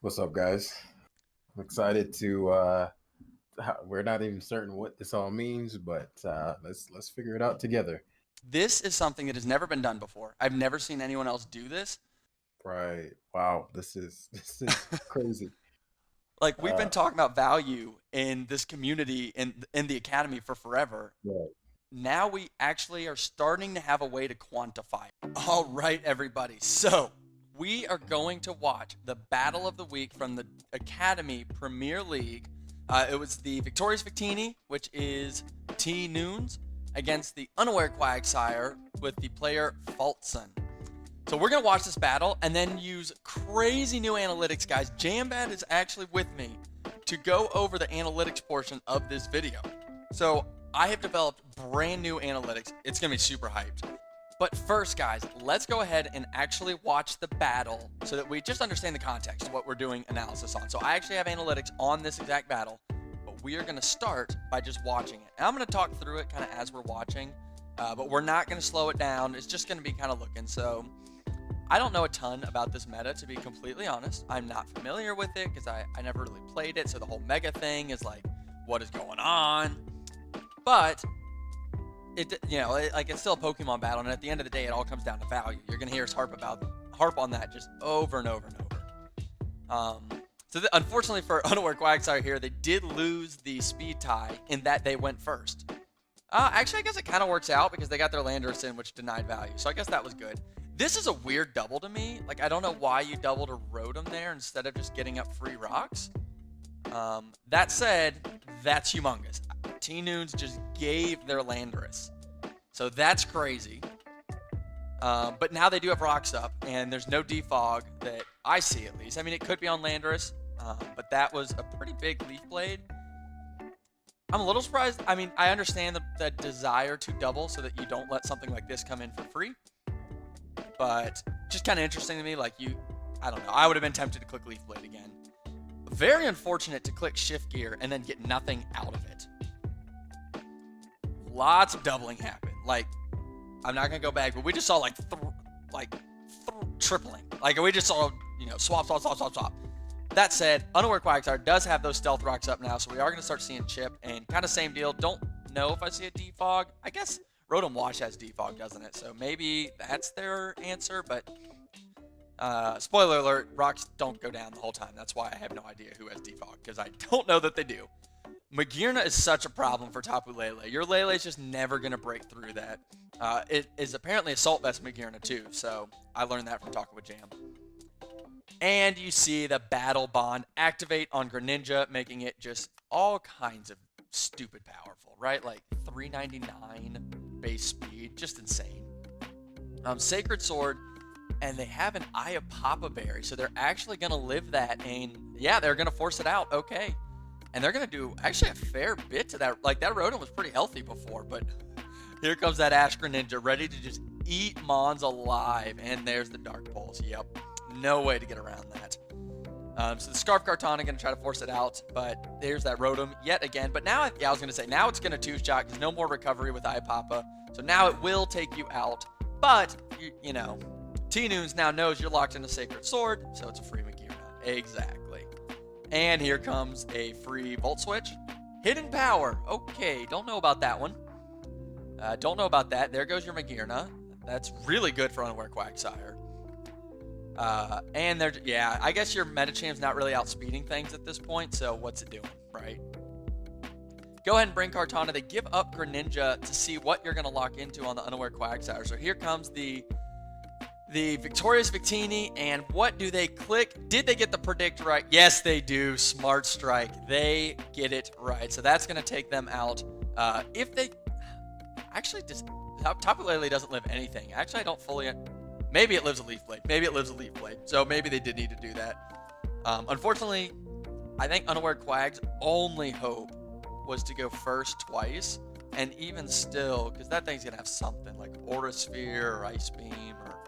What's up, guys? I'm excited to. We're not even certain what this all means, but let's figure it out together. This is something that has never been done before. I've never seen anyone else do this. Right? Wow, this is crazy. Like we've Uh, been talking about value in this community in the academy for forever. right. Now we actually are starting to have a way to quantify it. All right, everybody. So we are going to watch the battle of the week from the Academy Premier League. It was the Victorious Victini, which is T Noons, against the Unaware Quagsire with the player Faultson. So we're going to watch this battle and then use crazy new analytics, guys. Jamvad is actually with me to go over the analytics portion of this video. So I have developed brand new analytics. It's going to be super hyped. But first, guys, let's go ahead and actually watch the battle so that we just understand the context of what we're doing analysis on. So I actually have analytics on this exact battle, but we are going to start by just watching it. And I'm going to talk through it kind of as we're watching, but we're not going to slow it down. It's just going to be kind of looking. So I don't know a ton about this meta, to be completely honest. I'm not familiar with it because I never really played it. So the whole mega thing is like, what is going on? But it's still a Pokemon battle, and at the end of the day, it all comes down to value. You're gonna hear us harp on that just over and over and over. Unfortunately for Unaware Quagsire here, they did lose the speed tie in that they went first. Actually, I guess it kind of works out because they got their Landorus in, which denied value. So I guess that was good. This is a weird double to me. Like, I don't know why you doubled a Rotom there instead of just getting up free rocks. That said, that's humongous. T-Noons just gave their Landorus. So that's crazy. But now they do have rocks up, and there's no defog that I see at least. I mean, it could be on Landorus, but that was a pretty big Leaf Blade. I'm a little surprised. I mean, I understand the desire to double so that you don't let something like this come in for free. But just kind of interesting to me. Like, I don't know. I would have been tempted to click Leaf Blade again. Very unfortunate to click Shift Gear and then get nothing out of it. Lots of doubling happen. Like, I'm not going to go back, but we just saw tripling. Like, we just saw, swap. That said, Unaware Quagsire does have those stealth rocks up now, so we are going to start seeing chip, and kind of same deal. Don't know if I see a defog. I guess Rotom Wash has defog, doesn't it? So maybe that's their answer, but spoiler alert, rocks don't go down the whole time. That's why I have no idea who has defog, because I don't know that they do. Magearna is such a problem for Tapu Lele. Your Lele is just never going to break through that. It is apparently Assault Vest Magearna too, so I learned that from talking with Jam. And you see the Battle Bond activate on Greninja, making it just all kinds of stupid powerful, right? Like 399 base speed, just insane. Sacred Sword, and they have an Eye of Papa Berry, so they're actually going to live that, and yeah, they're going to force it out, okay. And they're going to do actually a fair bit to that. Like, that Rotom was pretty healthy before, but here comes that Ash Greninja ready to just eat Mons alive. And there's the Dark Pulse. Yep. No way to get around that. So the Scarf Kartana going to try to force it out, but there's that Rotom yet again. But now, I was going to say, now it's going to two-shot because no more recovery with Papa. So now it will take you out. But, T-Noons now knows you're locked in a Sacred Sword, so it's a free Magearna. Exactly. And here comes a free Volt Switch. Hidden Power. Okay, don't know about that one. Don't know about that. There goes your Magearna. That's really good for Unaware Quagsire. And I guess your Medichamp's not really outspeeding things at this point, so what's it doing, right? Go ahead and bring Kartana. They give up Greninja to see what you're going to lock into on the Unaware Quagsire. So here comes the Victorious Victini, and what do they click? Did they get the predict right? Yes, they do. Smart strike. They get it right. So that's going to take them out. If they actually just Tapu Lele doesn't live anything. Actually, I don't fully. Maybe it lives a Leaf Blade. So maybe they did need to do that. Unfortunately, I think Unaware Quag's only hope was to go first twice. And even still, because that thing's going to have something like Aura Sphere or Ice Beam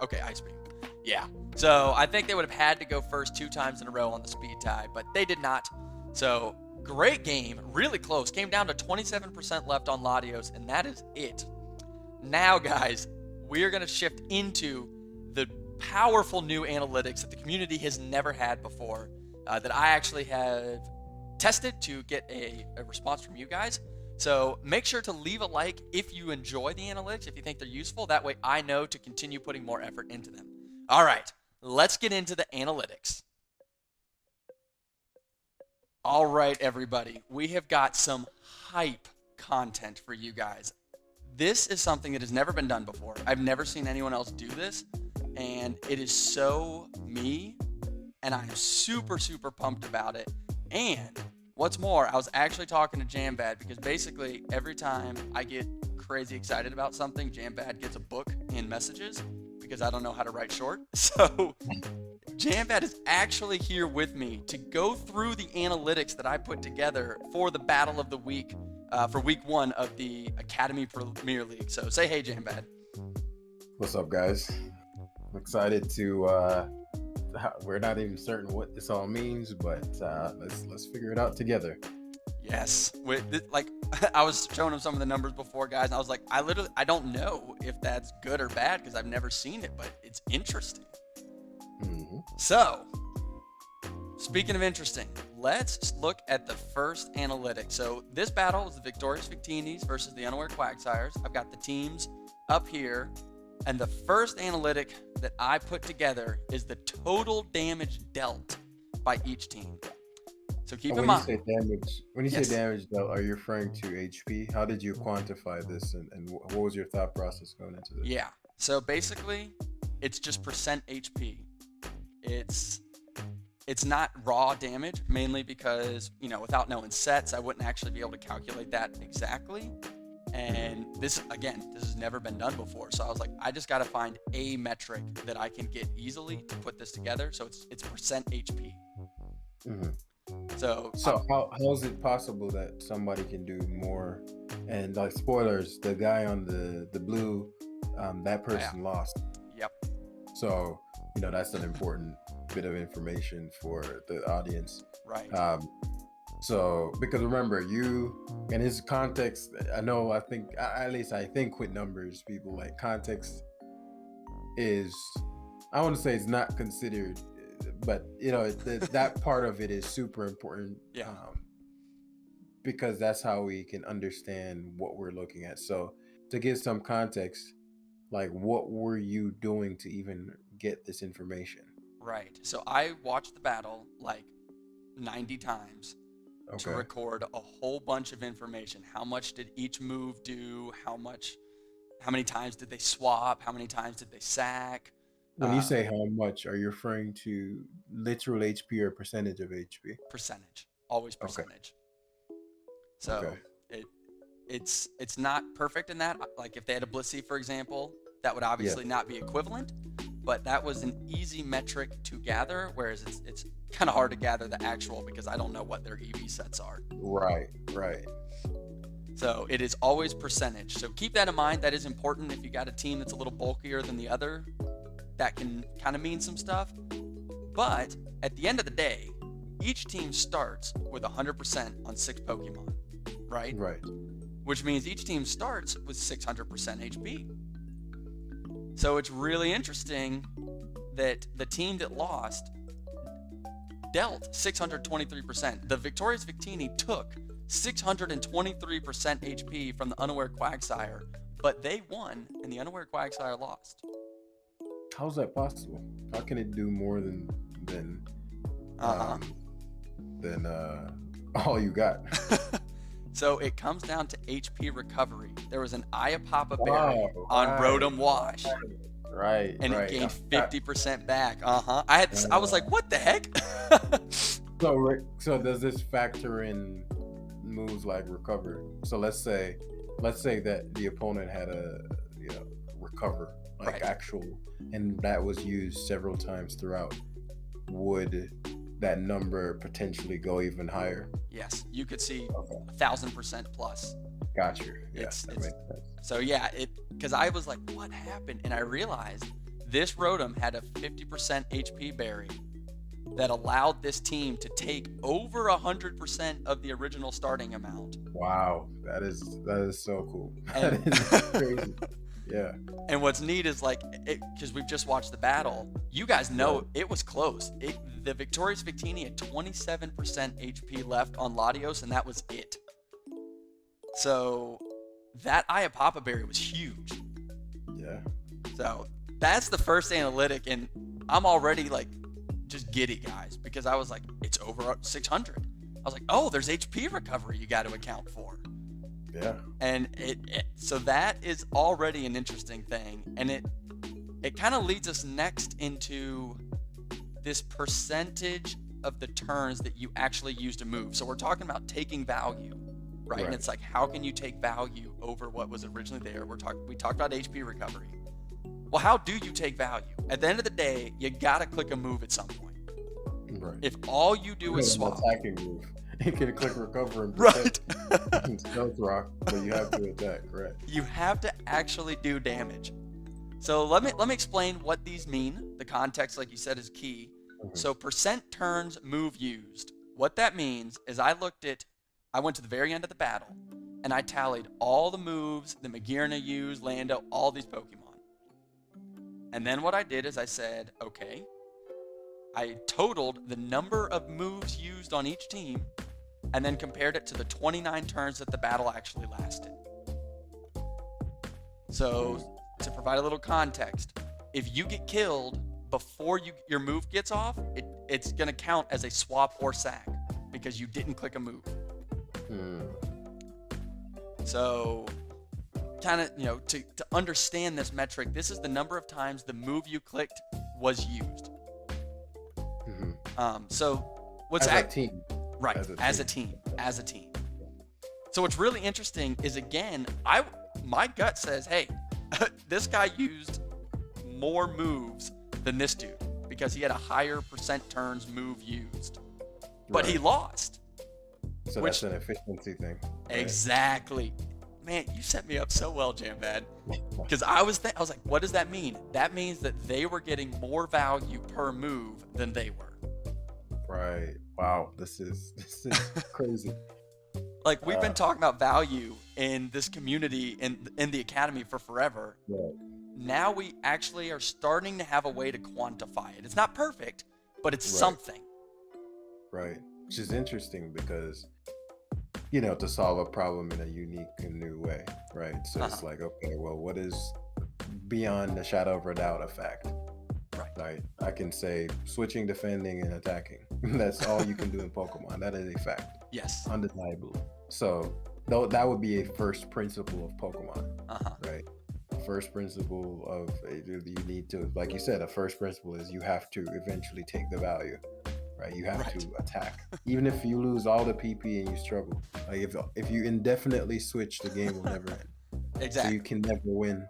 okay, Ice Beam. Yeah. So I think they would have had to go first 2 times in a row on the speed tie, but they did not. So great game. Really close. Came down to 27% left on Latios, and that is it. Now, guys, we are going to shift into the powerful new analytics that the community has never had before. that I actually have tested to get a response from you guys. So make sure to leave a like if you enjoy the analytics, if you think they're useful. That way I know to continue putting more effort into them. All right, let's get into the analytics. All right, everybody, we have got some hype content for you guys. This is something that has never been done before. I've never seen anyone else do this, and it is so me, and I'm super, super pumped about it. And what's more, I was actually talking to Jamvad because basically every time I get crazy excited about something, Jamvad gets a book in messages because I don't know how to write short. So Jamvad is actually here with me to go through the analytics that I put together for the battle of the week, for week 1 of the Academy Premier League. So say hey, Jamvad. What's up, guys? I'm excited to. We're not even certain what this all means, but let's figure it out together. Yes, like I was showing him some of the numbers before, guys, and I was like, I don't know if that's good or bad because I've never seen it, but it's interesting. Mm-hmm. So, speaking of interesting, let's look at the first analytic. So this battle is the Victorious Victinis versus the Unaware Quagsires. I've got the teams up here, and the first analytic that I put together is the total damage dealt by each team. So keep in mind. When you say damage dealt, are you referring to HP? How did you quantify this, and what was your thought process going into this? Yeah. So basically, it's just percent HP. It's not raw damage, mainly because, without knowing sets, I wouldn't actually be able to calculate that exactly. And this has never been done before. So I was like, I just got to find a metric that I can get easily to put this together. So it's percent HP. Mm-hmm. So how is it possible that somebody can do more? And like spoilers, the guy on the blue, that person lost. Yep. So that's an important bit of information for the audience. Right. So because remember, in his context, I think with numbers, people like context is, I want to say it's not considered, but that part of it is super important. Yeah. Because that's how we can understand what we're looking at. So to give some context, like what were you doing to even get this information? Right. So I watched the battle like 90 times to record a whole bunch of information. How much did each move do? How many times did they swap? How many times did they sack? When you say how much, are you referring to literal HP or percentage of HP? Percentage. Always percentage. So it's not perfect in that. Like if they had a Blissey, for example, that would obviously not be equivalent, but that was an easy metric to gather, whereas it's kind of hard to gather the actual because I don't know what their EV sets are. Right. So it is always percentage. So keep that in mind. That is important. If you got a team that's a little bulkier than the other, that can kind of mean some stuff. But at the end of the day, each team starts with 100% on 6 Pokemon, right? Right. Which means each team starts with 600% HP. So it's really interesting that the team that lost dealt 623%. The Victorious Victini took 623% HP from the Unaware Quagsire, but they won and the Unaware Quagsire lost. How's that possible? How can it do more than all you got? So it comes down to HP recovery. There was an Iapapa berry on Rotom Wash. Right. And it gained 50% back. I was like, what the heck? So does this factor in moves like recover? So let's say that the opponent had a recover, like actual, and that was used several times throughout. Would that number potentially go even higher? Yes, you could see 1,000% plus. Got you. Yeah, that makes sense. So because I was like, what happened? And I realized this Rotom had a 50% HP berry that allowed this team to take over 100% of the original starting amount. Wow, that is so cool. That is crazy. Yeah. And what's neat is like, because we've just watched the battle, you guys know Right. it was close. The Victorious Victini had 27% HP left on Latios, and that was it. So that Eye of Papa Berry was huge. Yeah. So that's the first analytic, and I'm already like just giddy, guys, because I was like, it's over 600. I was like, oh, there's HP recovery you got to account for. Yeah. And so that is already an interesting thing, and it kind of leads us next into this percentage of the turns that you actually use to move. So we're talking about taking value, right? And it's like, how can you take value over what was originally there? We talked about HP recovery. Well, how do you take value? At the end of the day, you gotta click a move at some point. Right. If all you do is swap, attacking move, you can click recover and right? stealth rock, but you have to attack, correct? You have to actually do damage. So let me explain what these mean. The context, like you said, is key. Mhm. So percent turns move used. What that means is I went to the very end of the battle, and I tallied all the moves that Magirna used, Lando, all these Pokemon. And then what I did is I said, okay, I totaled the number of moves used on each team, and then compared it to the 29 turns that the battle actually lasted. So to provide a little context, if you get killed before your move gets off, it's going to count as a swap or sack because you didn't click a move. So kind of, to understand this metric, this is the number of times the move you clicked was used. So what's as a team. Right, as a team. So what's really interesting is, again, my gut says, hey, this guy used more moves than this dude because he had a higher percent turns move used, but he lost. So that's an efficiency thing. Right? Exactly. Man, you set me up so well, Jamvad. Because I was like, what does that mean? That means that they were getting more value per move than they were. Right. Wow. This is crazy. Like, we've been talking about value in this community in the academy for forever. Right. Now we actually are starting to have a way to quantify it. It's not perfect, but it's something. Right. Which is interesting because, to solve a problem in a unique and new way, right? So it's like, okay, well, what is beyond the shadow of a doubt a fact? Right. I can say switching, defending, and attacking. That's all you can do in Pokemon. That is a fact. Yes. Undeniable. So that would be a first principle of Pokemon, right? First principle of you need to, like you said, a first principle is you have to eventually take the value, right? You have to attack. Even if you lose all the PP and you struggle. Like if you indefinitely switch, the game will never end. Exactly. So you can never win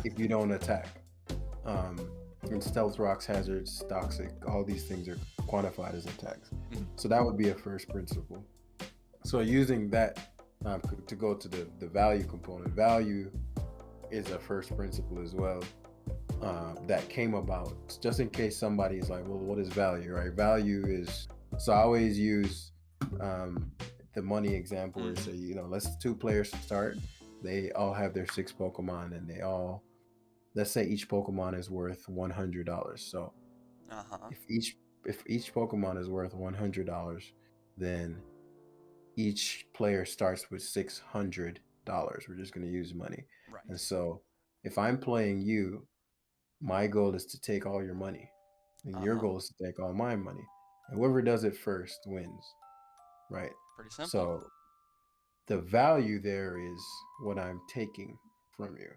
if you don't attack. And stealth rocks, hazards, toxic, all these things are quantified as attacks. So that would be a first principle. So using that to go to the value component, value is a first principle as well. That came about just in case somebody is like, well, what is value, right? Value is, so I always use the money example where say, let's 2 players start. They all have their 6 Pokemon, and they all, let's say each Pokemon is worth $100. So if each Pokemon is worth $100, then each player starts with $600. We're just going to use money. Right. And so if I'm playing you, my goal is to take all your money, and your goal is to take all my money. And whoever does it first wins, right? Pretty simple. So the value there is what I'm taking from you.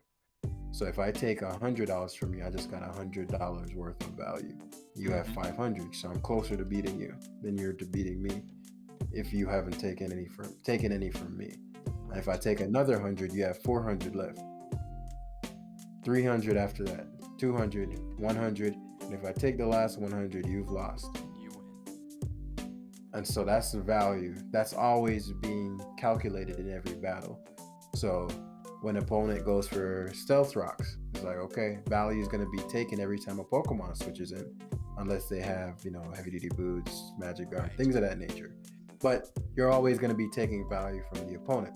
So if I take $100 from you, I just got $100 worth of value. You have 500, so I'm closer to beating you than you're to beating me. If you haven't taken any from me, and if I take another 100, you have 400 left. 300 after that, 200, 100, and if I take the last 100, you've lost. You win. And so that's the value. That's always being calculated in every battle. So when an opponent goes for stealth rocks, it's like, okay, value is going to be taken every time a Pokemon switches in, unless they have, heavy duty boots, magic guard, things of that nature. But you're always going to be taking value from the opponent.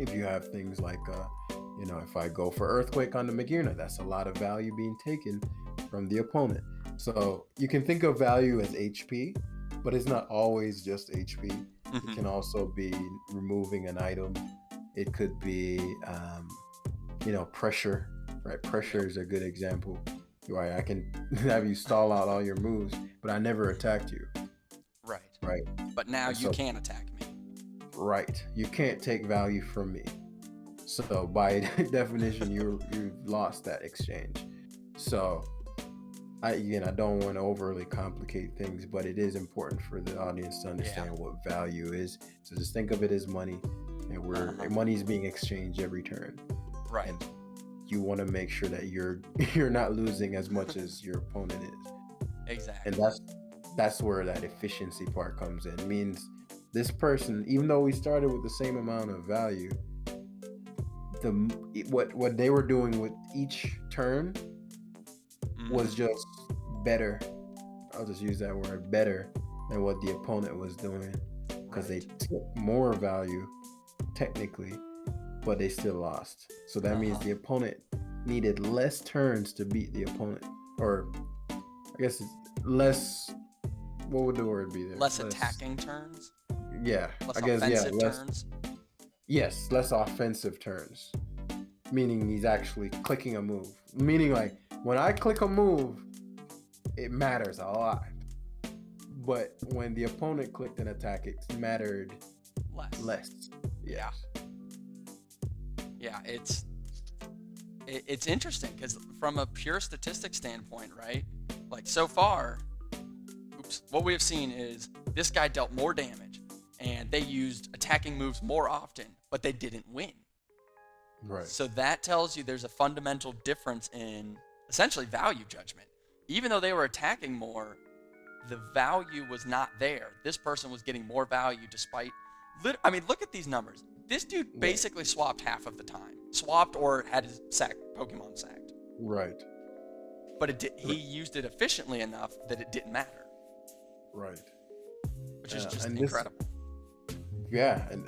If you have things like, If I go for earthquake on the Magirna, that's a lot of value being taken from the opponent. So you can think of value as HP, but it's not always just HP. It can also be removing an item. It could be, pressure, right? Pressure is a good example. Right, I can have you stall out all your moves, but I never attacked you. Right. But now you can attack me. Right. You can't take value from me. So by definition, you've lost that exchange. So I don't want to overly complicate things, but it is important for the audience to understand what value is. So just think of it as money, and money's being exchanged every turn. Right. And you want to make sure that you're not losing as much as your opponent is. Exactly. And that's where that efficiency part comes in. It means this person, even though we started with the same amount of value, what they were doing with each turn was just better. I'll just use that word, better than what the opponent was doing, because they took more value technically, but they still lost. So that means the opponent needed less turns to beat the opponent, or I guess it's less. What would the word be there? Less attacking turns. Yeah, less I guess offensive turns. Yes, less offensive turns. Meaning he's actually clicking a move. Meaning, like, when I click a move, it matters a lot. But when the opponent clicked an attack, it mattered less. Yeah. Yeah, it's interesting because from a pure statistic standpoint, right? Like, so far, what we have seen is this guy dealt more damage, and they used attacking moves more often, but they didn't win. Right. So that tells you there's a fundamental difference in essentially value judgment. Even though they were attacking more, the value was not there. This person was getting more value despite... look at these numbers. This dude basically swapped half of the time. Swapped or had his Pokemon sacked. Right. But he used it efficiently enough that it didn't matter. Right. Which is just incredible. And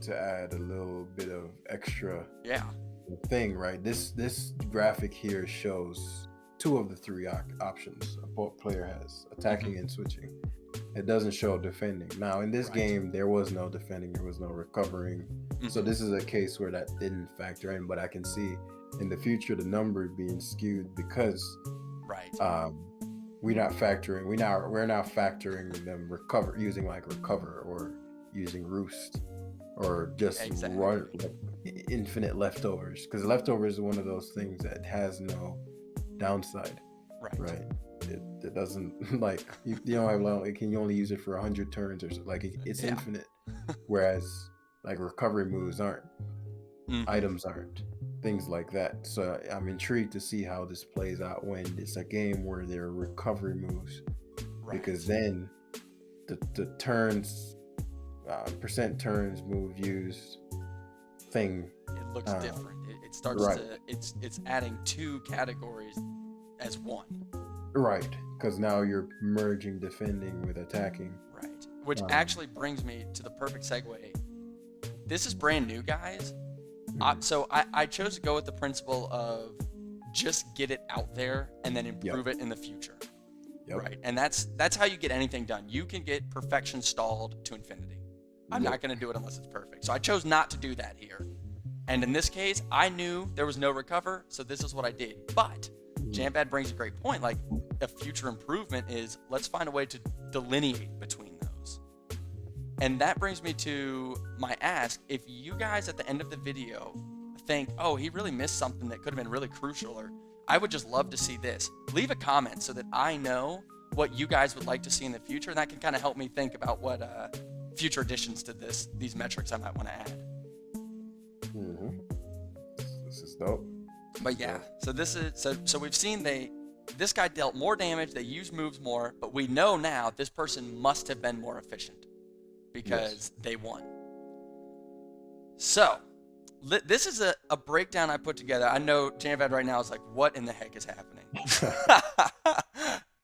to add a little bit of extra thing, right? This graphic here shows two of the three options a player has: attacking and switching. It doesn't show defending. Now in this game, there was no defending, there was no recovering. So this is a case where that didn't factor in. But I can see in the future the number being skewed because we're now factoring them using recover or using roost or just run infinite leftovers, because leftovers is one of those things that has no downside. Right. It doesn't like you don't have you only use it for 100 turns or something. It's infinite. Whereas like recovery moves aren't, items aren't, things like that. So I'm intrigued to see how this plays out when it's a game where there are recovery moves, because then the turns, percent turns move used thing, it looks different. It starts to it's adding two categories as one. Right, because now you're merging defending with attacking. Right, which actually brings me to the perfect segue. This is brand new, guys. So I chose to go with the principle of just get it out there and then improve it in the future. Right, and that's how you get anything done. You can get perfection stalled to infinity. I'm not going to do it unless it's perfect. So I chose not to do that here. And in this case, I knew there was no recover, so this is what I did. But Jamvad brings a great point. Like, a future improvement is, let's find a way to delineate between those. And that brings me to my ask. If you guys at the end of the video think, oh, he really missed something that could have been really crucial, or I would just love to see this, leave a comment so that I know what you guys would like to see in the future, and that can kind of help me think about what future additions to these metrics I might want to add. This is dope. But yeah, so this is so we've seen this guy dealt more damage, they used moves more, but we know now this person must have been more efficient because they won. So this is a breakdown I put together. I know Jamvad right now is like, what in the heck is happening?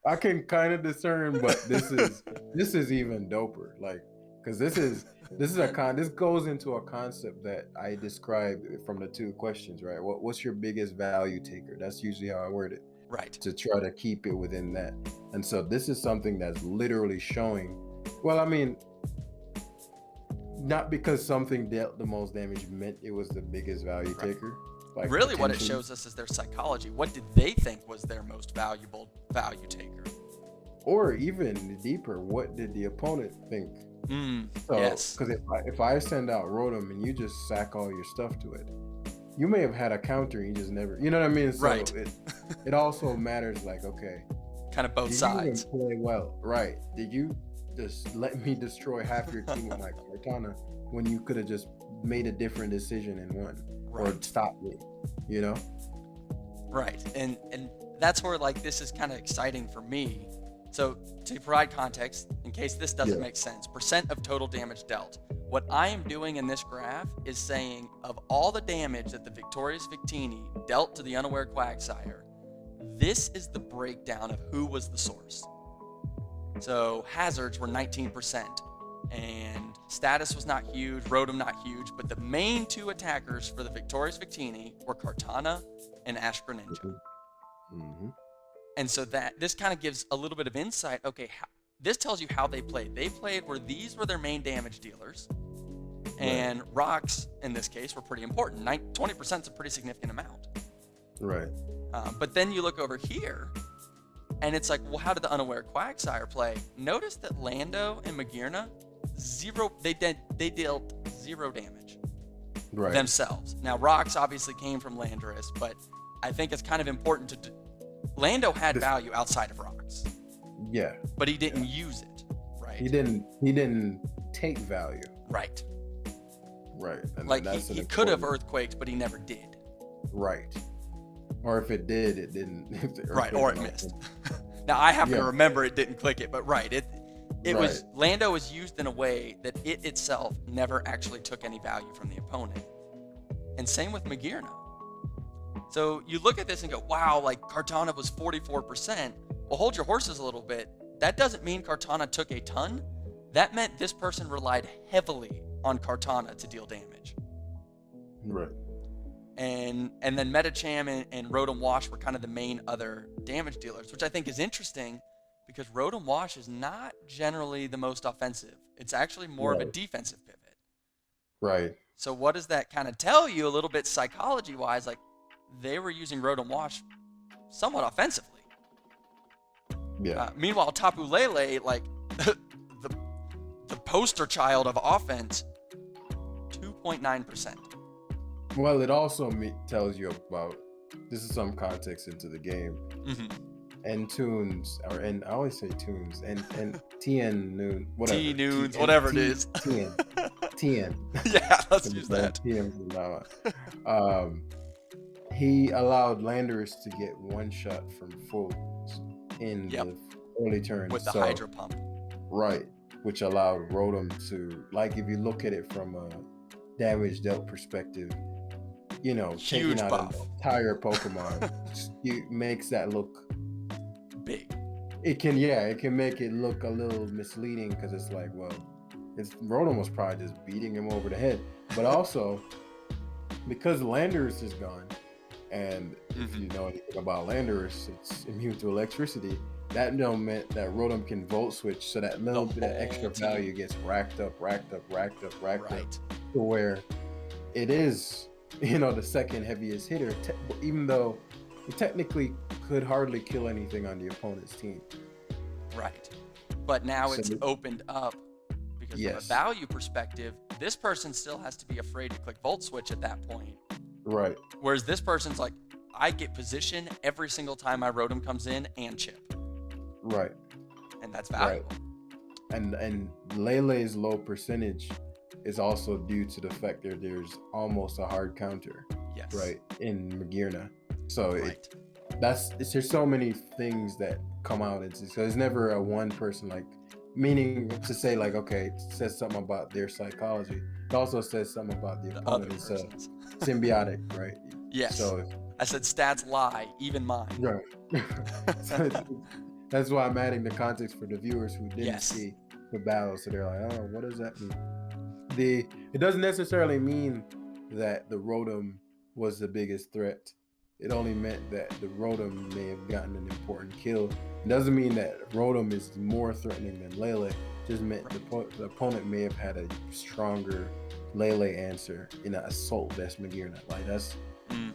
I can kind of discern, but this is even doper. Like, because this is This goes into a concept that I described from the two questions, right? What's your biggest value taker? That's usually how I word it, Right. to try to keep it within that. And so this is something that's literally showing, well, I mean, not because something dealt the most damage meant it was the biggest value Right. taker. Like Really, what it potentially- shows us is their psychology. What did they think was their most valuable value taker? or even deeper, what did the opponent think? So, Yes. because if I send out Rotom and you just sack all your stuff to it, you may have had a counter and you just never, you know what I mean? So Right. it also matters, like, okay, Kind of both did sides. you even play well? Right. Did you just let me destroy half your team with my Cortana when you could have just made a different decision and won? Or Right. stopped it, you know? Right. And that's where, like, this is kind of exciting for me. So to provide context, in case this doesn't make sense, percent of total damage dealt. What I am doing in this graph is saying of all the damage that the Victorious Victini dealt to the Unaware Quagsire, this is the breakdown of who was the source. So hazards were 19%, and status was not huge, Rotom not huge, but the main two attackers for the Victorious Victini were Kartana and Ash Greninja. Mm-hmm. And so that this kind of gives a little bit of insight. Okay, this tells you how they played. They played where these were their main damage dealers, and rocks in this case were pretty important. 20% is a pretty significant amount. Right. But then you look over here, and it's like, well, how did the Unaware Quagsire play? Notice that Lando and Magearna, they dealt 0 damage themselves. Now, rocks obviously came from Landorus, but I think it's kind of important to. Lando had value outside of rocks. Yeah. But he didn't use it, right? He didn't take value. Right. Right. And Like that's he could have earthquaked, but he never did. Right. Or if it did, it didn't. Right, or it missed. Now I happen to remember it didn't click it, but right, it was Lando was used in a way that it itself never actually took any value from the opponent. And same with Magearna. So you look at this and go, wow, like Kartana was 44%. Well, hold your horses a little bit. That doesn't mean Kartana took a ton. That meant this person relied heavily on Kartana to deal damage. Right. And then Metacham and Rotom Wash were kind of the main other damage dealers, which I think is interesting because Rotom Wash is not generally the most offensive. It's actually more of a defensive pivot. Right. So what does that kind of tell you a little bit psychology-wise? Like, they were using Rotom Wash somewhat offensively. Yeah. Meanwhile, Tapu Lele, like the poster child of offense, 2.9%. Well, it also tells you about, this is some context into the game. Mm-hmm. And tunes, and I always say tunes, and TN noon, whatever. T noons, whatever it is. TN. Yeah, let's use that. TN from now on. He allowed Landorus to get one shot from full in the early turns. With the Hydro Pump. Right, which allowed Rotom to, like, if you look at it from a damage dealt perspective, you know, huge taking out buff. an entire Pokemon, it makes that look big. It can make it look a little misleading because it's like, well, Rotom was probably just beating him over the head. But also, because Landorus is gone, and if you know anything about Landorus, it's immune to electricity. That meant that Rotom can Volt Switch, so that little bit of extra value gets racked up, to where it is, you know, the second heaviest hitter, even though it technically could hardly kill anything on the opponent's team. Right. But now it's opened up because from a value perspective, this person still has to be afraid to click Volt Switch at that point. Right. Whereas this person's like, I get position every single time my Rotom comes in and chip. Right. And that's valuable. Right. And Lele's low percentage is also due to the fact that there's almost a hard counter. Yes. Right. In Magearna. So there's so many things that come out. It's never a one person, like, meaning to say, like, okay, it says something about their psychology. It also says something about the opponent. It's symbiotic, right? Yes. So I said stats lie, even mine. Right. So that's why I'm adding the context for the viewers who didn't see the battle. So they're like, oh, what does that mean? it doesn't necessarily mean that the Rotom was the biggest threat. It only meant that the Rotom may have gotten an important kill. It doesn't mean that Rotom is more threatening than Lele. It just meant the opponent may have had a stronger Lele answer in an assault vest Magearna. Like that's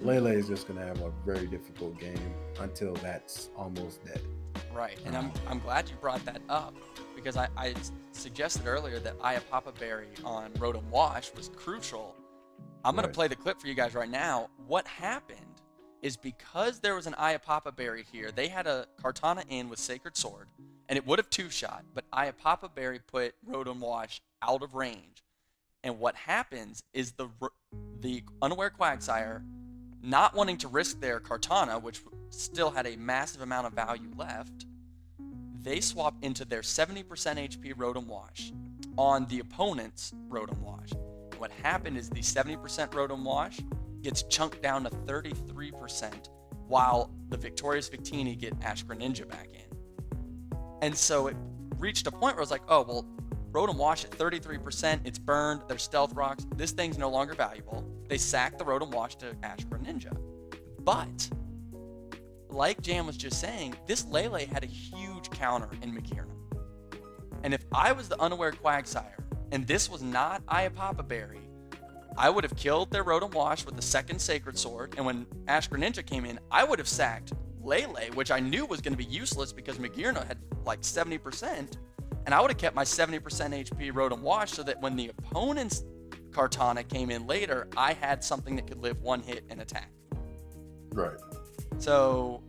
Lele is just gonna have a very difficult game until that's almost dead. Right, and I'm glad you brought that up because I suggested earlier that Iapapa Berry on Rotom Wash was crucial. I'm going to play the clip for you guys right now. What happened is because there was an Iapapa Berry here, they had a Kartana in with Sacred Sword, and it would have two-shot, but Iapapa Berry put Rotom Wash out of range. And what happens is the Unaware Quagsire, not wanting to risk their Kartana, which still had a massive amount of value left, they swap into their 70% HP Rotom Wash on the opponent's Rotom Wash. What happened is the 70% Rotom Wash gets chunked down to 33%, while the Victorious Victini get Ash Greninja back in. And so it reached a point where I was like, oh, well, Rotom Wash at 33%, it's burned, there's Stealth Rocks, this thing's no longer valuable. They sack the Rotom Wash to Ash Greninja. But, like Jam was just saying, this Lele had a huge counter in Magearna. And if I was the Unaware Quagsire, and this was not Iapapa Berry, I would have killed their Rotom Wash with the second Sacred Sword, and when Ash Greninja came in, I would have sacked Lele, which I knew was going to be useless because Magearna had like 70%, and I would have kept my 70% HP Rotom Wash so that when the opponent's Kartana came in later, I had something that could live one hit and attack. Right. So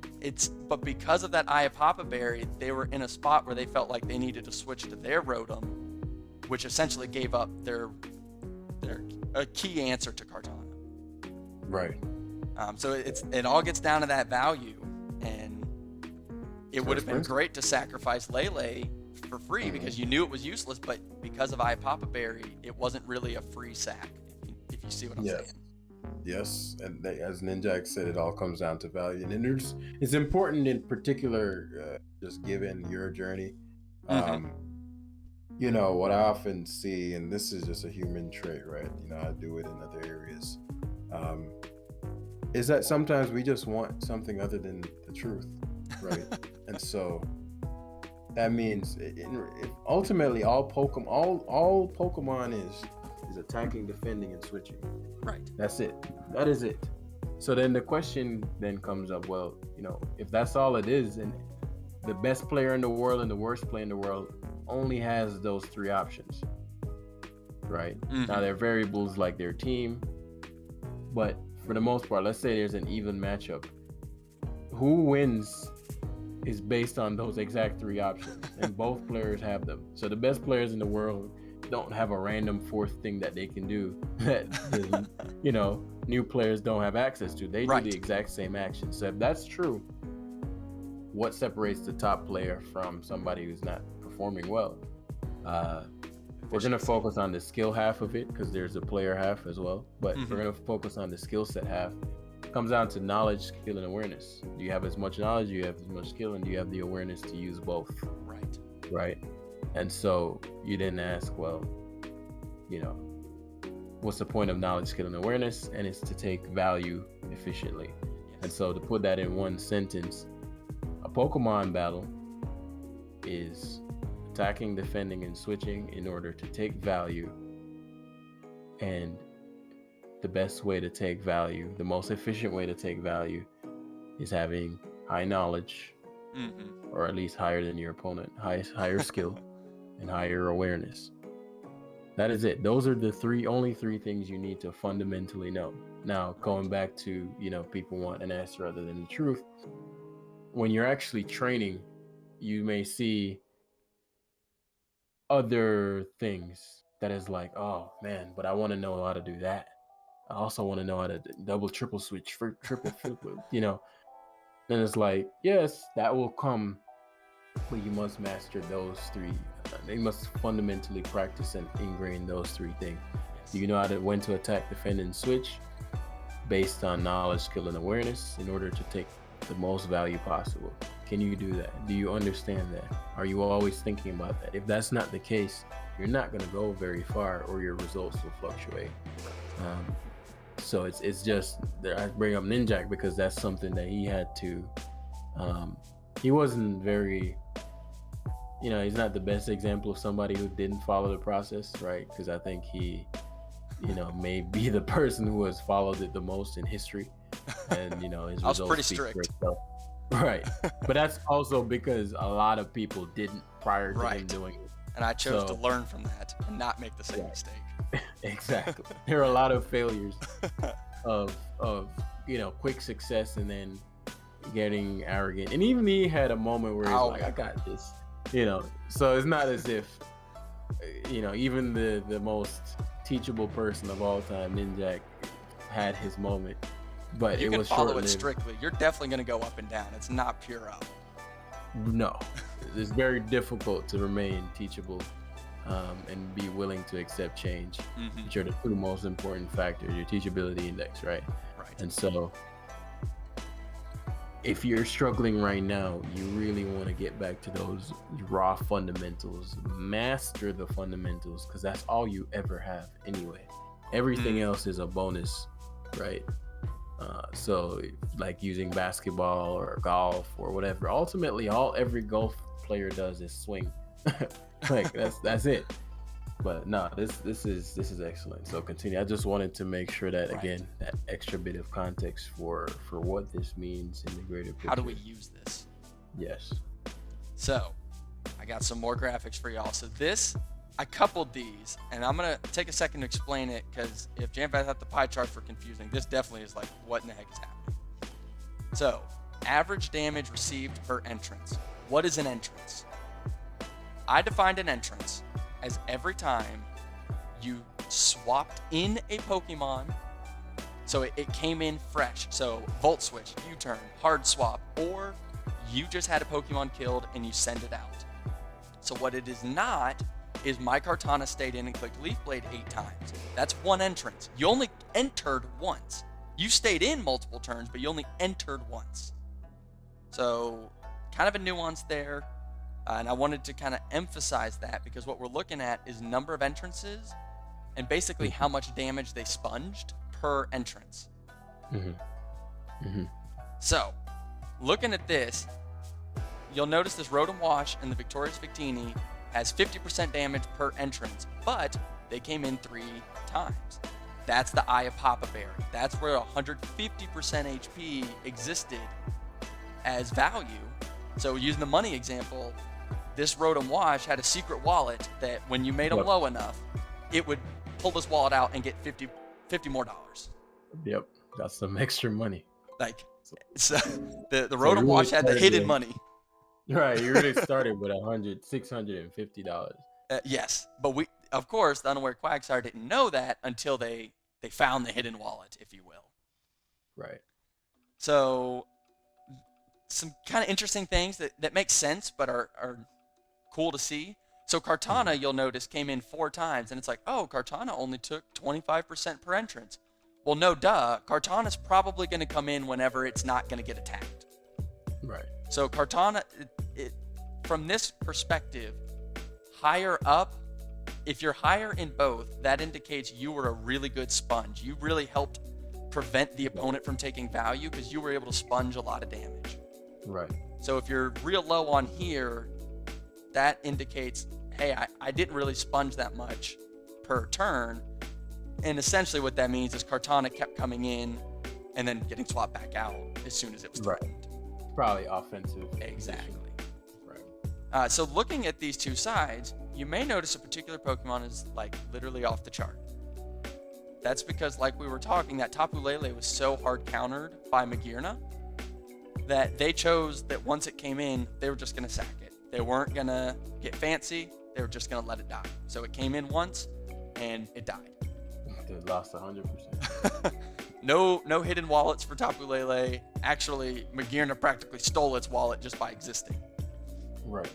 but because of that Iapapa Berry, they were in a spot where they felt like they needed to switch to their Rotom, which essentially gave up their a key answer to Kartana. Right. So it all gets down to that value, and it would have been great to sacrifice Lele for free because you knew it was useless, but because of Iapapa Berry, it wasn't really a free sack. If you see what I'm saying. Yes, and as Ninjack said, it all comes down to value, and it's important in particular, just given your journey. You know what I often see, and this is just a human trait, right? You know, I do it in other areas. Is that sometimes we just want something other than the truth, right? And so that means ultimately all Pokemon is attacking, defending, and switching. Right. That's it. That is it. So then the question then comes up, well, you know, if that's all it is, and the best player in the world and the worst player in the world only has those three options, right? Now there are variables like their team, but for the most part, let's say there's an even matchup. Who wins is based on those exact three options, and both players have them. So the best players in the world don't have a random fourth thing that they can do that you know, new players don't have access to. They do the exact same action. So if that's true, what separates the top player from somebody who's not performing well? We're going to focus on the skill half of it because there's a player half as well, but we're going to focus on the skill set half. It comes down to knowledge, skill, and awareness. Do you have as much knowledge, do you have as much skill, and do you have the awareness to use both? Right. And so you didn't ask, well, you know, what's the point of knowledge, skill, and awareness? And it's to take value efficiently. And so to put that in one sentence, a Pokemon battle is attacking, defending, and switching in order to take value. And the best way to take value, the most efficient way to take value, is having high knowledge, or at least higher than your opponent, higher skill, and higher awareness. That is it. Those are the only three things you need to fundamentally know. Now, going back to, you know, people want an answer other than the truth. When you're actually training, you may see other things that is like, oh man, but I want to know how to do that. I also want to know how to double, triple switch, triple, you know. Then it's like, yes, that will come, but you must master those three. They must fundamentally practice and ingrain those three things. Do you know when to attack, defend, and switch based on knowledge, skill, and awareness in order to take the most value possible? Can you do that? Do you understand that? Are you always thinking about that? If that's not the case, you're not going to go very far, or your results will fluctuate. So it's just I bring up Ninjack because that's something that he had to. He wasn't very, he's not the best example of somebody who didn't follow the process, right? Because I think he, may be the person who has followed it the most in history, and his I was results pretty speak for strict. itself. Right, but that's also because a lot of people didn't prior to him doing it. And I chose to learn from that and not make the same mistake. Exactly. There are a lot of failures of quick success and then getting arrogant. And even he had a moment where he's like, I got this. So it's not as if even the most teachable person of all time, Ninjack, had his moment. But you it was can follow short-lived. it strictly. You're definitely going to go up and down. It's not pure up. No. It's very difficult to remain teachable and be willing to accept change, which are the two most important factors, your teachability index, right? Right. And so if you're struggling right now, you really want to get back to those raw fundamentals, master the fundamentals, because that's all you ever have anyway. Everything else is a bonus, right? So like using basketball or golf or whatever, ultimately every golf player does is swing. Like that's it. But no, this is excellent. So continue. I just wanted to make sure that again, that extra bit of context for what this means in the greater picture. How do we use this? Yes. So I got some more graphics for y'all. So I coupled these, and I'm gonna take a second to explain it, because if Jamvad thought the pie charts were confusing, this definitely is like, what in the heck is happening? So average damage received per entrance. What is an entrance? I defined an entrance as every time you swapped in a Pokemon, so it came in fresh. So Volt Switch, U-turn, hard swap, or you just had a Pokemon killed and you send it out. So what it is not is my Kartana stayed in and clicked Leaf Blade 8 times. That's one entrance. You only entered once. You stayed in multiple turns, but you only entered once. So kind of a nuance there. And I wanted to kind of emphasize that, because what we're looking at is number of entrances and basically how much damage they sponged per entrance. So looking at this, you'll notice this Rotom Wash and the Victorious Victini has 50% damage per entrance, but they came in 3 times. That's the Eye of Papa Berry. That's where 150% HP existed as value. So using the money example, this Rotom Wash had a secret wallet that when you made them low enough, it would pull this wallet out and get $50 more. Yep, got some extra money. Like, so the Rotom Wash had the hidden money. Right, you really started with $650. Yes, but of course, the unaware Quagsire didn't know that until they found the hidden wallet, if you will. Right. So some kind of interesting things that make sense but are cool to see. So Kartana, you'll notice, came in 4 times, and it's like, oh, Kartana only took 25% per entrance. Well, no, duh. Kartana's probably going to come in whenever it's not going to get attacked. Right. So Kartana, from this perspective, higher up, if you're higher in both, that indicates you were a really good sponge. You really helped prevent the opponent from taking value because you were able to sponge a lot of damage. Right. So if you're real low on here, that indicates, hey, I didn't really sponge that much per turn. And essentially what that means is Kartana kept coming in and then getting swapped back out as soon as it was threatened. Probably offensive. Exactly. Right. So looking at these two sides, you may notice a particular Pokemon is like literally off the chart. That's because, like we were talking, that Tapu Lele was so hard countered by Magearna that they chose that once it came in, they were just going to sack it. They weren't going to get fancy. They were just going to let it die. So it came in once and it died. They lost 100%. No hidden wallets for Tapu Lele. Actually, Magearna practically stole its wallet just by existing. Right.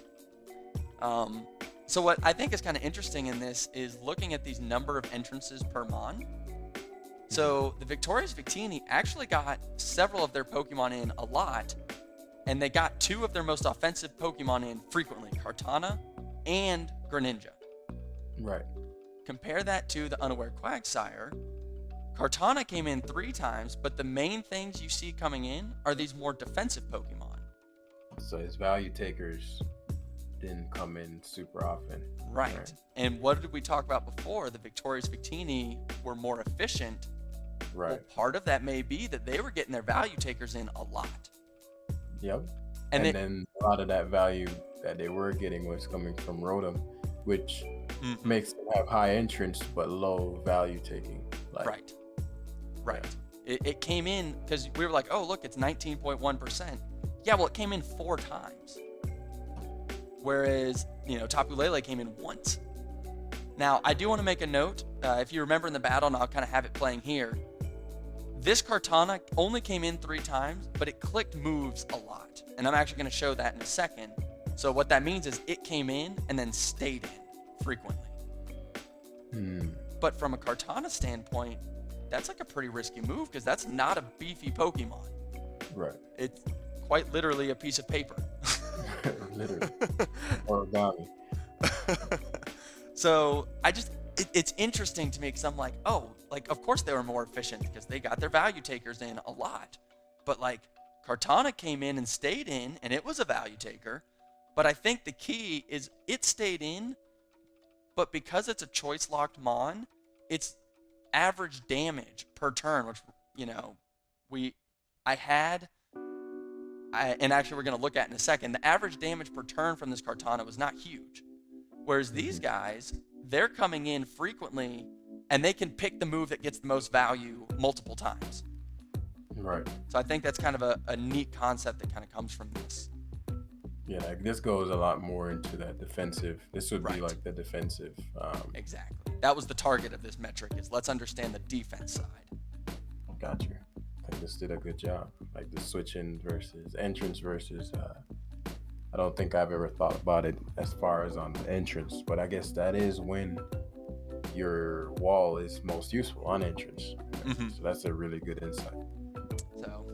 So what I think is kind of interesting in this is looking at these number of entrances per Mon. So the Victorious Victini actually got several of their Pokemon in a lot, and they got 2 of their most offensive Pokemon in frequently, Kartana and Greninja. Right. Compare that to the Unaware Quagsire. Kartana came in 3 times, but the main things you see coming in are these more defensive Pokemon. So his value takers didn't come in super often. Right. And what did we talk about before? The Victorious Victini were more efficient. Right. Well, part of that may be that they were getting their value takers in a lot. Yep. And then a lot of that value that they were getting was coming from Rotom, which makes them have high entrance but low value taking. Right. It came in because we were like, oh, look, it's 19.1%. Yeah, well, it came in 4 times. Whereas, Tapu Lele came in once. Now, I do want to make a note. If you remember in the battle, and I'll kind of have it playing here, this Kartana only came in 3 times, but it clicked moves a lot. And I'm actually going to show that in a second. So what that means is it came in and then stayed in frequently. But from a Kartana standpoint, that's like a pretty risky move because that's not a beefy Pokemon. Right. It's quite literally a piece of paper. Literally. Origami. So it's interesting to me because I'm like, oh, like of course they were more efficient because they got their value takers in a lot. But like Kartana came in and stayed in and it was a value taker. But I think the key is it stayed in, but because it's a choice locked Mon, it's average damage per turn, which, and actually we're going to look at in a second. The average damage per turn from this Kartana was not huge. Whereas these guys, they're coming in frequently and they can pick the move that gets the most value multiple times. Right. So I think that's kind of a neat concept that kind of comes from this. Yeah, like this goes a lot more into that defensive. This would be like the defensive. Exactly. That was the target of this metric, is let's understand the defense side. Got you. I think this did a good job. Like the switching versus entrance versus. I don't think I've ever thought about it as far as on the entrance, but I guess that is when your wall is most useful, on entrance. So that's a really good insight. So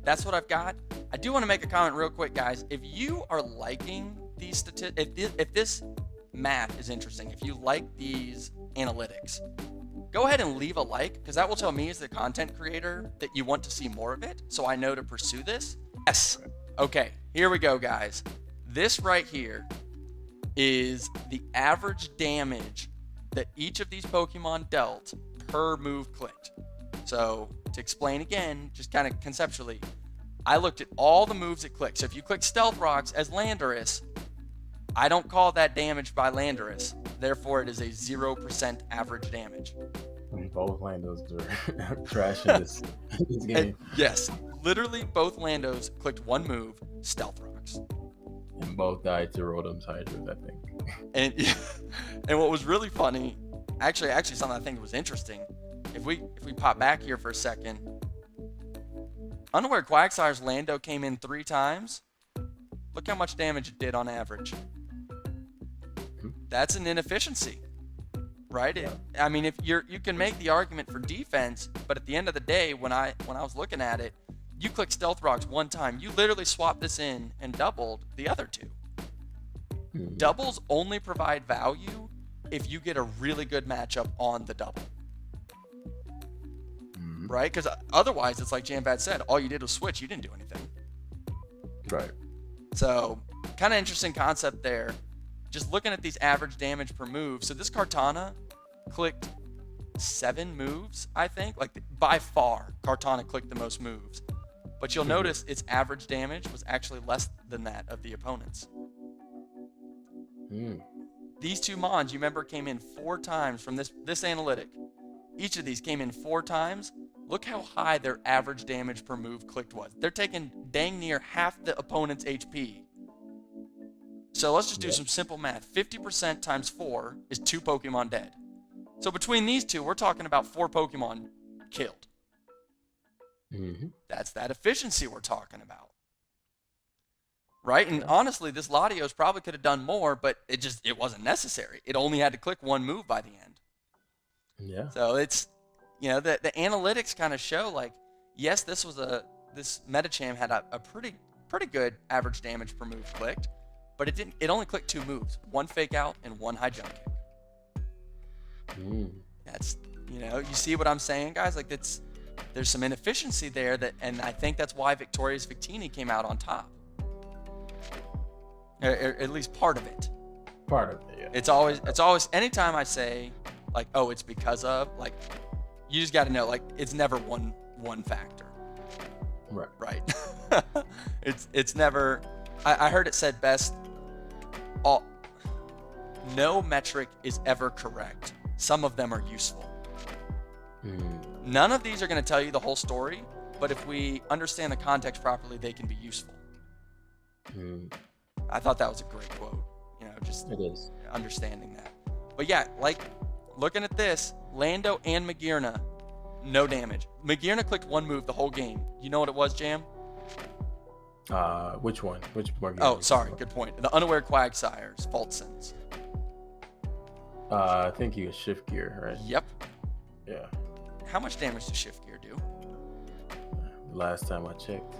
that's what I've got. I do want to make a comment real quick, guys. If you are liking these statistics, if this math is interesting, if you like these analytics, go ahead and leave a like, because that will tell me as the content creator that you want to see more of it, so I know to pursue this. Yes. Okay, here we go, guys. This right here is the average damage that each of these Pokemon dealt per move clicked. So to explain again, just kind of conceptually, I looked at all the moves it clicked. So if you click Stealth Rocks as Landorus, I don't call that damage by Landorus. Therefore, it is a 0% average damage. Both Landos are trash in this game. And yes, literally both Landos clicked one move, Stealth Rocks. And both died to Rotom's Hydras, I think. And what was really funny, actually something I think was interesting, if we pop back here for a second, Unaware Quagsire's Lando came in 3 times. Look how much damage it did on average. That's an inefficiency, right? If you can make the argument for defense, but at the end of the day, when I was looking at it, you click Stealth Rocks 1 time, you literally swapped this in and doubled the other 2. Doubles only provide value if you get a really good matchup on the double. Right? Because otherwise, it's like Jamvad said, all you did was switch. You didn't do anything. Right. So, kind of interesting concept there. Just looking at these average damage per move. So this Kartana clicked 7 moves, I think. Like, by far, Kartana clicked the most moves. But you'll notice its average damage was actually less than that of the opponents. These 2 Mons, you remember, came in 4 times from this analytic. Each of these came in 4 times. Look how high their average damage per move clicked was. They're taking dang near half the opponent's HP. So let's just do some simple math. 50% times 4 is 2 Pokemon dead. So between these 2, we're talking about 4 Pokemon killed. That's that efficiency we're talking about. Right? And honestly, this Latios probably could have done more, but it wasn't necessary. It only had to click 1 move by the end. Yeah. So it's, the analytics kind of show, like, yes, this Metacham had a pretty good average damage per move clicked, but it only clicked 2 moves, 1 fake out and 1 high jump kick. That's, you see what I'm saying, guys? Like, there's some inefficiency there and I think that's why Victoria's Victini came out on top. Or at least part of it. Part of it, yeah. It's always anytime I say like, oh, it's because of, like, you just got to know, like, it's never one factor. Right. It's never. I heard it said best. No metric is ever correct. Some of them are useful. None of these are going to tell you the whole story, but if we understand the context properly, they can be useful. I thought that was a great quote. Just it is understanding that. But yeah, like looking at this, Lando and Magirna, no damage. Magirna clicked one move the whole game. You know what it was, Jam? Which one? Which one? Oh, sorry. Good point. The Unaware Quagsire's Fault Sins. I think he was shift gear, right? Yep. Yeah. How much damage does shift gear do? Last time I checked.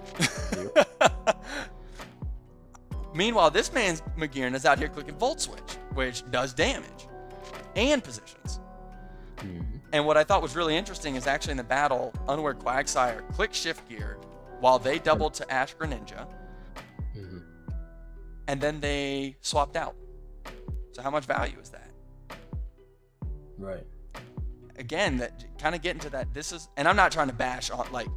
Meanwhile, this man's Magirna is out here clicking Volt Switch, which does damage and positions. And what I thought was really interesting is actually in the battle, Unaware Quagsire clicked shift gear while they doubled to Ash Greninja. And then they swapped out. So how much value is that? Right. Again, that kind of getting to that. And I'm not trying to bash on, like,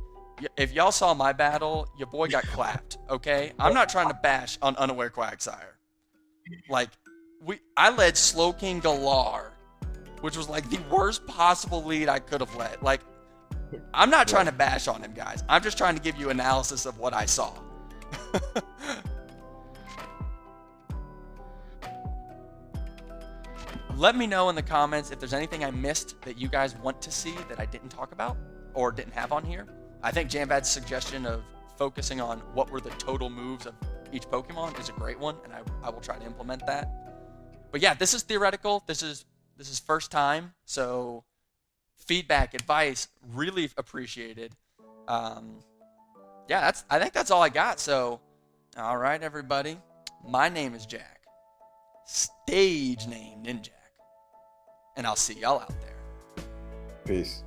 if y'all saw my battle, your boy got clapped, okay? I'm not trying to bash on Unaware Quagsire. Like, I led Slowking Galar, which was like the worst possible lead I could have led. Like, I'm not trying to bash on him, guys. I'm just trying to give you analysis of what I saw. Let me know in the comments if there's anything I missed that you guys want to see that I didn't talk about or didn't have on here. I think Jamvad's suggestion of focusing on what were the total moves of each Pokemon is a great one, and I will try to implement that. But yeah, this is theoretical. This is first time, so feedback, advice, really appreciated. Yeah, I think that's all I got. So, all right, everybody. My name is Jack. Stage name Ninjack. And I'll see y'all out there. Peace.